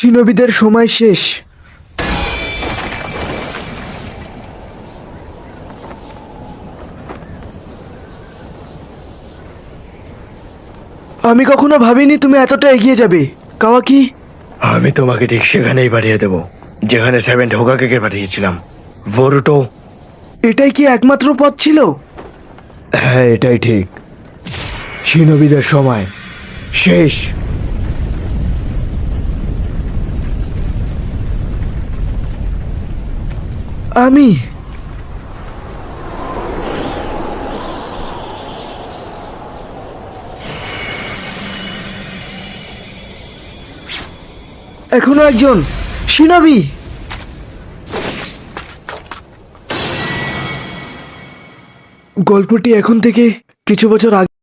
শিনবিদের সময় শেষ। আমি কখনো ভাবিনি তুমি এতটা এগিয়ে যাবে কাওয়াকি। আমি তোমাকে ঠিক সেখানেই পাঠিয়ে দেবো যেখানে সেভেন্ট হোকাকে পাঠিয়েছিলাম, বোরুটো। এটাই কি একমাত্র পথ ছিল? হ্যাঁ, এটাই ঠিক। শিনবিদের সময় শেষ। আমি এখনো একজন শিনবি। গল্পটি এখন থেকে কিছু বছর আগে